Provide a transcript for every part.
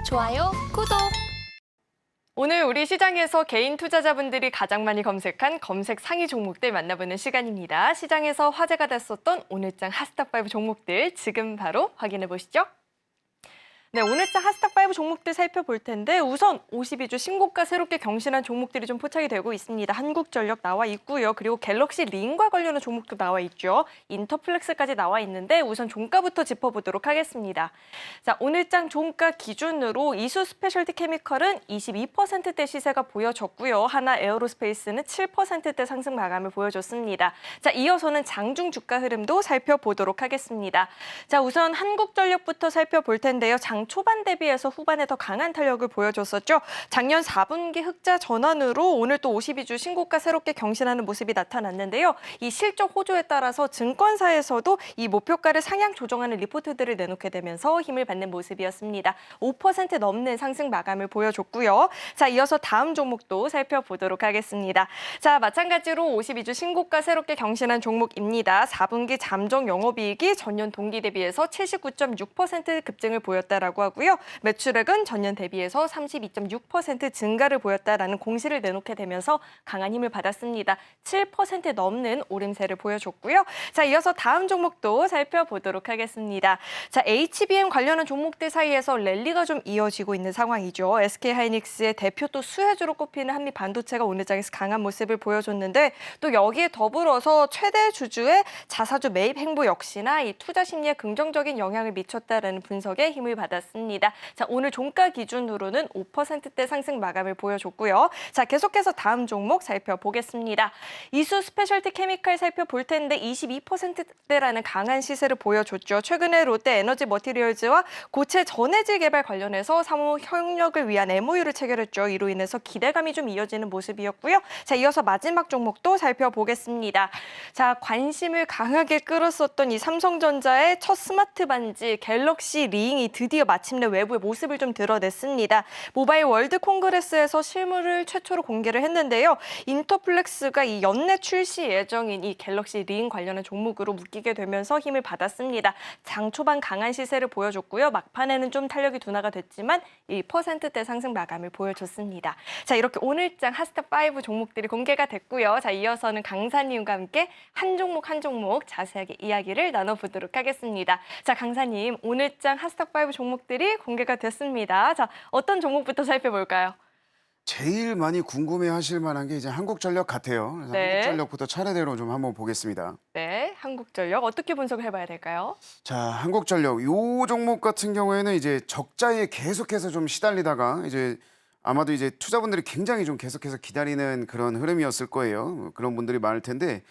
좋아요, 구독! 오늘 우리 시장에서 개인 투자자분들이 가장 많이 검색한 검색 상위 종목들 만나보는 시간입니다. 시장에서 화제가 됐었던 오늘장 핫스탑5 종목들 지금 바로 확인해 보시죠. 네, 오늘장 핫스탑5 종목들 살펴볼 텐데 우선 52주 신고가 새롭게 경신한 종목들이 좀 포착이 되고 있습니다. 한국전력 나와 있고요. 그리고 갤럭시 링과 관련한 종목도 나와 있죠. 인터플렉스까지 나와 있는데 우선 종가부터 짚어보도록 하겠습니다. 자, 오늘장 종가 기준으로 이수 스페셜티 케미컬은 22%대 시세가 보여졌고요. 하나 에어로스페이스는 7%대 상승 마감을 보여줬습니다. 자, 이어서는 장중 주가 흐름도 살펴보도록 하겠습니다. 자, 우선 한국전력부터 살펴볼 텐데요. 장 초반 대비해서 후반에 더 강한 탄력을 보여줬었죠. 작년 4분기 흑자 전환으로 오늘 또 52주 신고가 새롭게 경신하는 모습이 나타났는데요. 이 실적 호조에 따라서 증권사에서도 이 목표가를 상향 조정하는 리포트들을 내놓게 되면서 힘을 받는 모습이었습니다. 5% 넘는 상승 마감을 보여줬고요. 자, 이어서 다음 종목도 살펴보도록 하겠습니다. 자, 마찬가지로 52주 신고가 새롭게 경신한 종목입니다. 4분기 잠정 영업이익이 전년 동기 대비해서 79.6% 급증을 보였다라고 하고요. 매출액은 전년 대비해서 32.6% 증가를 보였다라는 공시를 내놓게 되면서 강한 힘을 받았습니다. 7% 넘는 오름세를 보여줬고요. 자, 이어서 다음 종목도 살펴보도록 하겠습니다. 자, HBM 관련한 종목들 사이에서 랠리가 좀 이어지고 있는 상황이죠. SK하이닉스의 대표 또 수혜주로 꼽히는 한미반도체가 오늘 장에서 강한 모습을 보여줬는데 또 여기에 더불어서 최대 주주의 자사주 매입 행보 역시나 이 투자 심리에 긍정적인 영향을 미쳤다라는 분석에 힘을 받았습니다. 자, 오늘 종가 기준으로는 5%대 상승 마감을 보여줬고요. 자, 계속해서 다음 종목 살펴보겠습니다. 이수 스페셜티 케미칼 살펴볼 텐데 22%대라는 강한 시세를 보여줬죠. 최근에 롯데 에너지 머티리얼즈와 고체 전해질 개발 관련해서 사무 협력을 위한 MOU를 체결했죠. 이로 인해서 기대감이 좀 이어지는 모습이었고요. 자, 이어서 마지막 종목도 살펴보겠습니다. 자, 관심을 강하게 끌었었던 이 삼성전자의 첫 스마트 반지 갤럭시 링이 드디어 마침내 외부의 모습을 좀 드러냈습니다. 모바일 월드 콩그레스에서 실물을 최초로 공개를 했는데요. 인터플렉스가 이 연내 출시 예정인 이 갤럭시 링 관련한 종목으로 묶이게 되면서 힘을 받았습니다. 장 초반 강한 시세를 보여줬고요. 막판에는 좀 탄력이 둔화가 됐지만 1%대 상승 마감을 보여줬습니다. 자, 이렇게 오늘장 핫스탑5 종목들이 공개가 됐고요. 자, 이어서는 강사님과 함께 한 종목 한 종목 자세하게 이야기를 나눠보도록 하겠습니다. 자, 강사님, 오늘장 핫스탑5 종목들이 공개가 됐습니다. 자, 어떤 종목부터 살펴볼까요? 제일 많이 궁금해하실 만한 게 이제 한국전력 같아요. 그래서 네. 한국전력부터 차례대로 좀 한번 보겠습니다. 네, 한국전력 어떻게 분석을 해봐야 될까요? 자, 한국전력 요 종목 같은 경우에는 이제 적자에 계속해서 좀 시달리다가 이제 아마도 이제 투자분들이 굉장히 좀 계속해서 기다리는 그런 흐름이었을 거예요. 그런 분들이 많을 텐데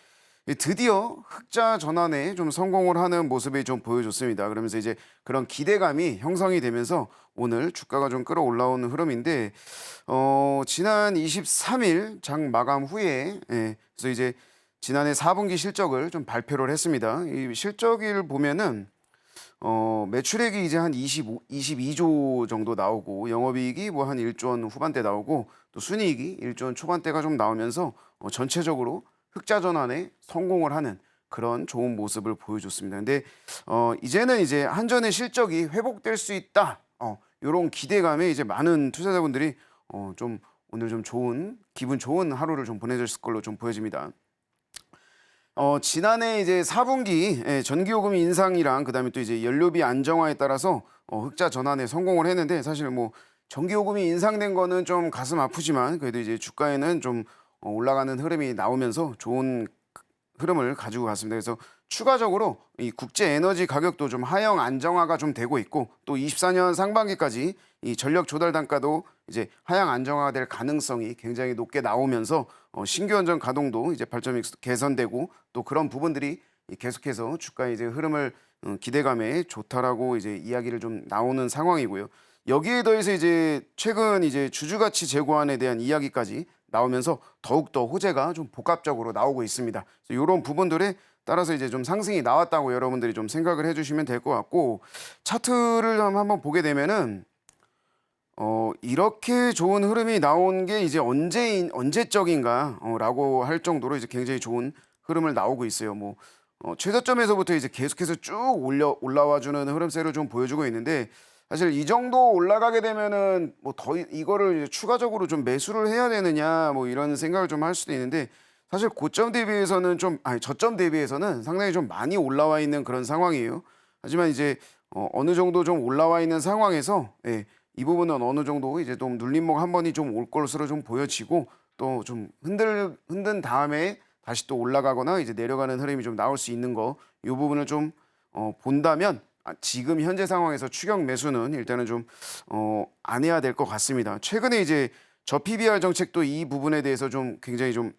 드디어 흑자 전환에 좀 성공을 하는 모습이 좀 보여줬습니다. 그러면서 이제 그런 기대감이 형성이 되면서 오늘 주가가 좀 끌어올라오는 흐름인데 지난 23일 장 마감 후에 그래서 이제 지난해 4분기 실적을 좀 발표를 했습니다. 이 실적을 보면은 매출액이 이제 한 22조 정도 나오고 영업이익이 뭐 한 1조 원 후반대 나오고 또 순이익이 1조 원 초반대가 좀 나오면서 전체적으로 흑자 전환에 성공을 하는 그런 좋은 모습을 보여줬습니다. 근데 이제는 이제 한전의 실적이 회복될 수 있다. 이런 기대감에 이제 많은 투자자분들이 좀 오늘 좀 기분 좋은 하루를 좀 보내셨을 걸로 좀 보여집니다. 지난해 이제 4분기 전기요금 인상이랑 그다음에 또 이제 연료비 안정화에 따라서 흑자 전환에 성공을 했는데 사실 뭐 전기요금이 인상된 거는 좀 가슴 아프지만 그래도 이제 주가에는 좀 올라가는 흐름이 나오면서 좋은 흐름을 가지고 갔습니다. 그래서 추가적으로 이 국제 에너지 가격도 좀 하향 안정화가 좀 되고 있고 또 24년 상반기까지 이 전력 조달 단가도 이제 하향 안정화가 될 가능성이 굉장히 높게 나오면서 신규 원전 가동도 이제 발전이 개선되고 또 그런 부분들이 계속해서 주가의 이제 흐름을 기대감에 좋다라고 이제 이야기를 좀 나오는 상황이고요. 여기에 더해서 이제 최근 이제 주주가치 제고안에 대한 이야기까지 나오면서 더욱더 호재가 좀 복합적으로 나오고 있습니다. 이런 부분들에 따라서 이제 좀 상승이 나왔다고 여러분들이 좀 생각을 해주시면 될 것 같고 차트를 한번 보게 되면은 이렇게 좋은 흐름이 나온 게 이제 언제적인가라고 할 정도로 이제 굉장히 좋은 흐름을 나오고 있어요. 최저점에서부터 이제 계속해서 쭉 올라와주는 흐름세를 좀 보여주고 있는데 사실 이 정도 올라가게 되면은 뭐 더 이거를 이제 추가적으로 좀 매수를 해야 되느냐 뭐 이런 생각을 좀 할 수도 있는데 사실 고점 대비해서는 좀 아니 저점 대비해서는 상당히 좀 많이 올라와 있는 그런 상황이에요. 하지만 이제 어느 정도 좀 올라와 있는 상황에서 예, 이 부분은 어느 정도 이제 좀 눌림목 한 번이 좀 올 것으로 좀 보여지고 또 좀 흔든 다음에 다시 또 올라가거나 이제 내려가는 흐름이 좀 나올 수 있는 거 이 부분을 좀 본다면 지금 현재 상황에서 추격 매수는 일단은 좀 안 해야 될 것 같습니다. 최근에 이제 저 PBR 정책도 이 부분에 대해서 좀 굉장히 좀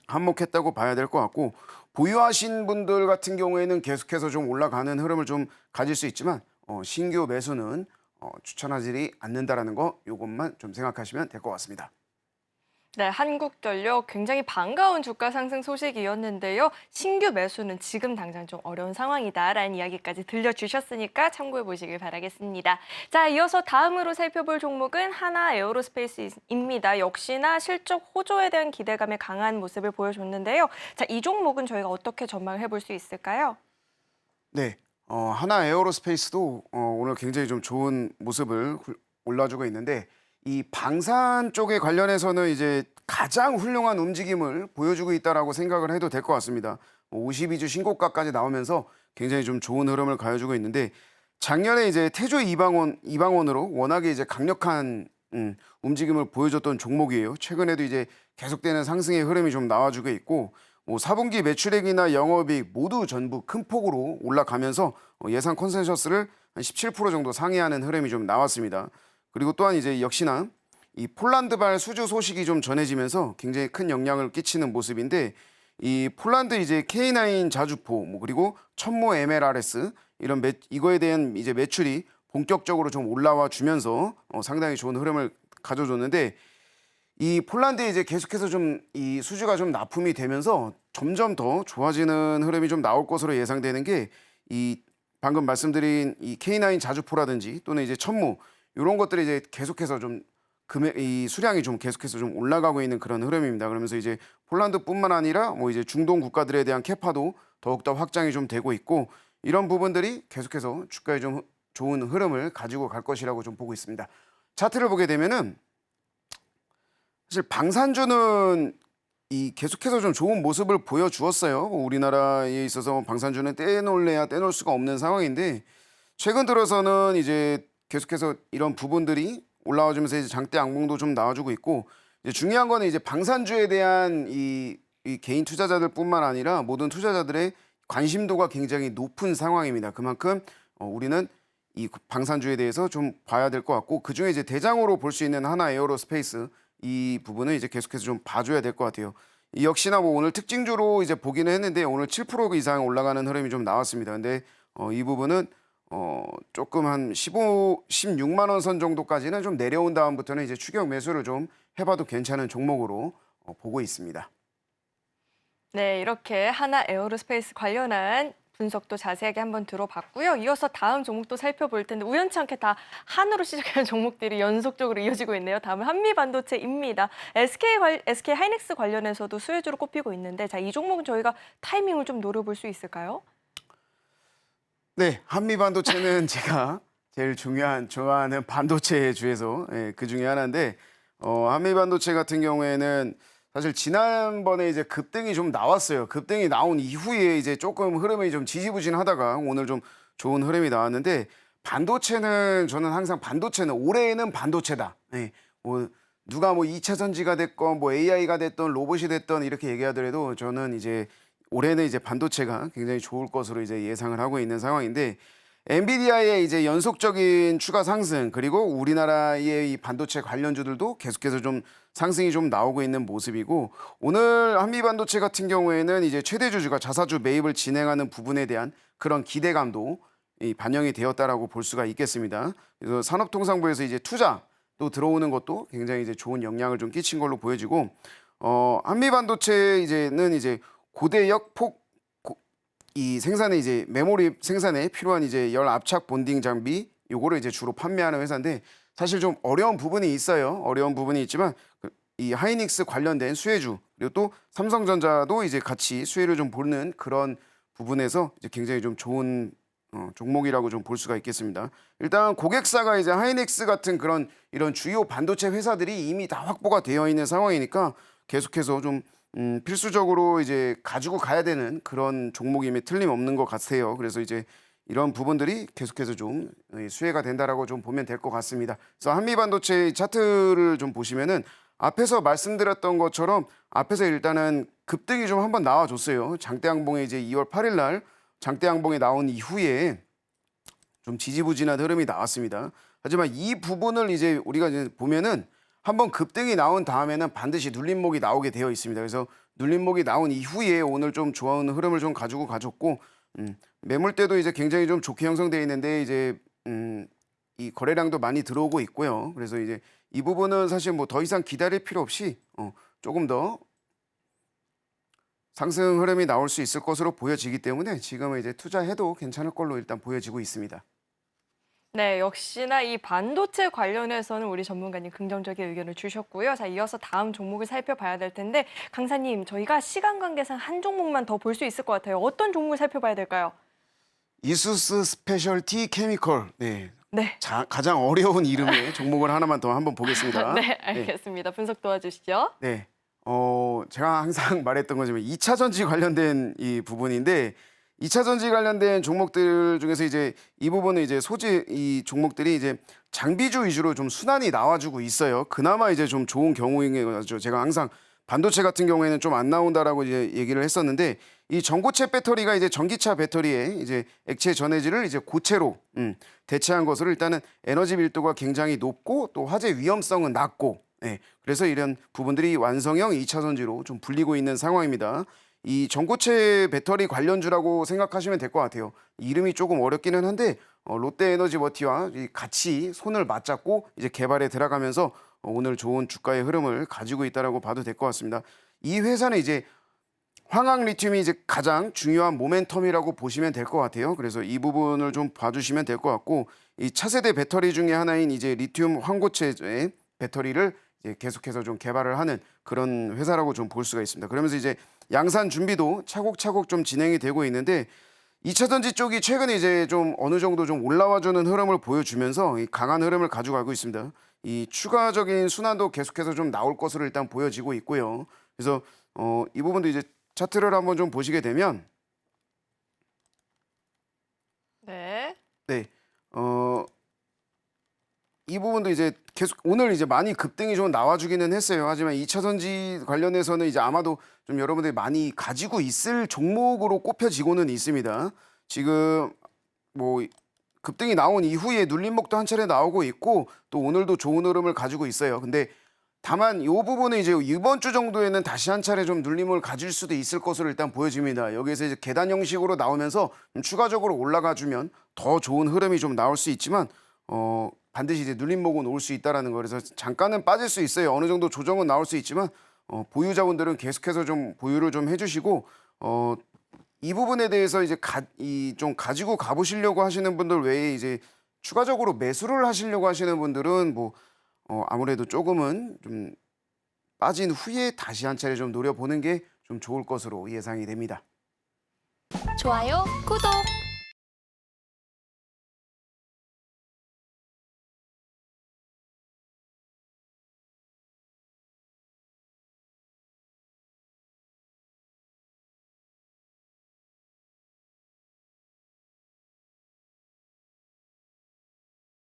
한몫했다고 봐야 될 것 같고 보유하신 분들 같은 경우에는 계속해서 좀 올라가는 흐름을 좀 가질 수 있지만 신규 매수는 추천하지 않는다라는 거 요것만 좀 생각하시면 될 것 같습니다. 네, 한국전력 굉장히 반가운 주가 상승 소식이었는데요. 신규 매수는 지금 당장 좀 어려운 상황이다라는 이야기까지 들려주셨으니까 참고해 보시길 바라겠습니다. 자, 이어서 다음으로 살펴볼 종목은 하나 에어로스페이스입니다. 역시나 실적 호조에 대한 기대감에 강한 모습을 보여줬는데요. 자, 이 종목은 저희가 어떻게 전망해 볼 수 있을까요? 네, 하나 에어로스페이스도 오늘 굉장히 좀 좋은 모습을 올라주고 있는데 이 방산 쪽에 관련해서는 이제 가장 훌륭한 움직임을 보여주고 있다라고 생각을 해도 될 것 같습니다. 52주 신고가까지 나오면서 굉장히 좀 좋은 흐름을 가져주고 있는데 작년에 이제 태조 이방원으로 워낙에 이제 강력한 움직임을 보여줬던 종목이에요. 최근에도 이제 계속되는 상승의 흐름이 좀 나와주고 있고 뭐 4분기 매출액이나 영업이익 모두 전부 큰 폭으로 올라가면서 예상 컨센서스를 한 17% 정도 상회하는 흐름이 좀 나왔습니다. 그리고 또한 이제 역시나 이 폴란드발 수주 소식이 좀 전해지면서 굉장히 큰 영향을 끼치는 모습인데 이 폴란드 이제 K9 자주포 뭐 그리고 천모 MLRS 이거에 대한 이제 매출이 본격적으로 좀 올라와 주면서 상당히 좋은 흐름을 가져줬는데 이 폴란드에 이제 계속해서 좀 이 수주가 좀 납품이 되면서 점점 더 좋아지는 흐름이 좀 나올 것으로 예상되는 게 이 방금 말씀드린 이 K9 자주포라든지 또는 이제 천무 이런 것들이 이제 계속해서 좀 이 수량이 좀 계속해서 좀 올라가고 있는 그런 흐름입니다. 그러면서 이제 폴란드뿐만 아니라 뭐 이제 중동 국가들에 대한 캐파도 더욱더 확장이 좀 되고 있고 이런 부분들이 계속해서 주가에 좀 좋은 흐름을 가지고 갈 것이라고 좀 보고 있습니다. 차트를 보게 되면은 사실 방산주는 이 계속해서 좀 좋은 모습을 보여주었어요. 우리나라에 있어서 방산주는 떼놓을래야 떼놓을 수가 없는 상황인데 최근 들어서는 이제 계속해서 이런 부분들이 올라와주면서 이제 장대 악몽도 좀 나와주고 있고 이제 중요한 거는 이제 방산주에 대한 이 개인 투자자들뿐만 아니라 모든 투자자들의 관심도가 굉장히 높은 상황입니다. 그만큼 우리는 이 방산주에 대해서 좀 봐야 될 것 같고 그 중에 이제 대장으로 볼 수 있는 하나 에어로스페이스 이 부분은 이제 계속해서 좀 봐줘야 될 것 같아요. 이 역시나 뭐 오늘 특징주로 이제 보기는 했는데 오늘 7% 이상 올라가는 흐름이 좀 나왔습니다. 근데 이 부분은 조금 한 16만 원 선 정도까지는 좀 내려온 다음부터는 이제 추격 매수를 좀 해봐도 괜찮은 종목으로 보고 있습니다. 네, 이렇게 하나 에어로스페이스 관련한 분석도 자세하게 한번 들어봤고요. 이어서 다음 종목도 살펴볼 텐데 우연치 않게 다 한으로 시작하는 종목들이 연속적으로 이어지고 있네요. 다음은 한미반도체입니다. SK 하이닉스 관련해서도 수혜주로 꼽히고 있는데 자, 이 종목은 저희가 타이밍을 좀 노려볼 수 있을까요? 네, 한미반도체는 제가 제일 좋아하는 반도체 주에서 그 중에 하나인데 한미반도체 같은 경우에는 사실 지난번에 이제 급등이 좀 나왔어요. 급등이 나온 이후에 이제 조금 흐름이 좀 지지부진하다가 오늘 좀 좋은 흐름이 나왔는데 반도체는 저는 항상 반도체는 올해는 반도체다. 뭐 누가 뭐 2차 전지가 됐건 뭐 AI가 됐던 로봇이 됐던 이렇게 얘기하더라도 저는 이제 올해는 이제 반도체가 굉장히 좋을 것으로 이제 예상을 하고 있는 상황인데 엔비디아의 이제 연속적인 추가 상승 그리고 우리나라의 이 반도체 관련주들도 계속해서 좀 상승이 좀 나오고 있는 모습이고 오늘 한미반도체 같은 경우에는 이제 최대 주주가 자사주 매입을 진행하는 부분에 대한 그런 기대감도 반영이 되었다라고 볼 수가 있겠습니다. 그래서 산업통상부에서 이제 투자도 들어오는 것도 굉장히 이제 좋은 영향을 좀 끼친 걸로 보여지고 한미반도체 이제는 이제 고대역 이 생산에 이제 메모리 생산에 필요한 이제 열 압착 본딩 장비 요거를 이제 주로 판매하는 회사인데 사실 좀 어려운 부분이 있어요. 어려운 부분이 있지만 이 하이닉스 관련된 수혜주 그리고 또 삼성전자도 이제 같이 수혜를 좀 보는 그런 부분에서 이제 굉장히 좀 좋은 종목이라고 좀 볼 수가 있겠습니다. 일단 고객사가 이제 하이닉스 같은 그런 이런 주요 반도체 회사들이 이미 다 확보가 되어 있는 상황이니까 계속해서 좀 필수적으로 이제 가지고 가야 되는 그런 종목임에 틀림없는 것 같아요. 그래서 이제 이런 부분들이 계속해서 좀 수혜가 된다라고 좀 보면 될 것 같습니다. 그래서 한미반도체 차트를 좀 보시면은 앞에서 말씀드렸던 것처럼 앞에서 일단은 급등이 좀 한번 나와줬어요. 장대양봉에 이제 2월 8일 날 장대양봉에 나온 이후에 좀 지지부진한 흐름이 나왔습니다. 하지만 이 부분을 이제 우리가 이제 보면은 한번 급등이 나온 다음에는 반드시 눌림목이 나오게 되어 있습니다. 그래서 눌림목이 나온 이후에 오늘 좀 좋은 흐름을 좀 가지고 가졌고 매물대도 이제 굉장히 좀 좋게 형성되어 있는데 이제 이 거래량도 많이 들어오고 있고요. 그래서 이제 이 부분은 사실 뭐 더 이상 기다릴 필요 없이 조금 더 상승 흐름이 나올 수 있을 것으로 보여지기 때문에 지금은 이제 투자해도 괜찮을 걸로 일단 보여지고 있습니다. 네, 역시나 이 반도체 관련해서는 우리 전문가님 긍정적인 의견을 주셨고요. 자, 이어서 다음 종목을 살펴봐야 될 텐데 강사님, 저희가 시간 관계상 한 종목만 더 볼 수 있을 것 같아요. 어떤 종목을 살펴봐야 될까요? 이수스 스페셜티 케미컬. 네. 네. 가장 어려운 이름의 종목을 하나만 더 한번 보겠습니다. 네, 알겠습니다. 분석 도와주시죠. 네. 제가 항상 말했던 거지만 2차 전지 관련된 이 부분인데 2차 전지 관련된 종목들 중에서 이제 이 부분은 이제 이 종목들이 이제 장비주 위주로 좀 순환이 나와주고 있어요. 그나마 이제 좀 좋은 경우인 거죠. 제가 항상 반도체 같은 경우에는 좀 안 나온다라고 이제 얘기를 했었는데 이 전고체 배터리가 이제 전기차 배터리에 이제 액체 전해질을 이제 고체로 대체한 것으로 일단은 에너지 밀도가 굉장히 높고 또 화재 위험성은 낮고 그래서 이런 부분들이 완성형 2차 전지로 좀 불리고 있는 상황입니다. 이 전고체 배터리 관련주라고 생각하시면 될 것 같아요. 이름이 조금 어렵기는 한데 롯데에너지워티와 같이 손을 맞잡고 이제 개발에 들어가면서 오늘 좋은 주가의 흐름을 가지고 있다라고 봐도 될 것 같습니다. 이 회사는 이제 황학 리튬이 이제 가장 중요한 모멘텀이라고 보시면 될 것 같아요. 그래서 이 부분을 좀 봐주시면 될 것 같고 이 차세대 배터리 중에 하나인 이제 리튬 황고체의 배터리를 이제 계속해서 좀 개발을 하는 그런 회사라고 좀 볼 수가 있습니다. 그러면서 이제 양산 준비도 차곡차곡 좀 진행이 되고 있는데 2차 전지 쪽이 최근에 이제 좀 어느 정도 좀 올라와주는 흐름을 보여주면서 이 강한 흐름을 가져가고 있습니다. 이 추가적인 순환도 계속해서 좀 나올 것으로 일단 보여지고 있고요. 그래서 이 부분도 이제 차트를 한번 좀 보시게 되면 네. 이 부분도 이제 계속 오늘 이제 많이 급등이 좀 나와주기는 했어요. 하지만 2차 전지 관련해서는 이제 아마도 좀 여러분들이 많이 가지고 있을 종목으로 꼽혀지고는 있습니다. 지금 뭐 급등이 나온 이후에 눌림목도 한 차례 나오고 있고 또 오늘도 좋은 흐름을 가지고 있어요. 근데 다만 이 부분은 이제 이번 주 정도에는 다시 한 차례 좀 눌림을 가질 수도 있을 것으로 일단 보여집니다. 여기에서 이제 계단 형식으로 나오면서 좀 추가적으로 올라가주면 더 좋은 흐름이 좀 나올 수 있지만 반드시 이제 눌림목은 올 수 있다라는 거. 그래서 잠깐은 빠질 수 있어요. 어느 정도 조정은 나올 수 있지만 보유자분들은 계속해서 좀 보유를 좀 해주시고 이 부분에 대해서 이제 좀 가지고 가보시려고 하시는 분들 외에 이제 추가적으로 매수를 하시려고 하시는 분들은 뭐 아무래도 조금은 좀 빠진 후에 다시 한 차례 좀 노려보는 게 좀 좋을 것으로 예상이 됩니다. 좋아요, 구독!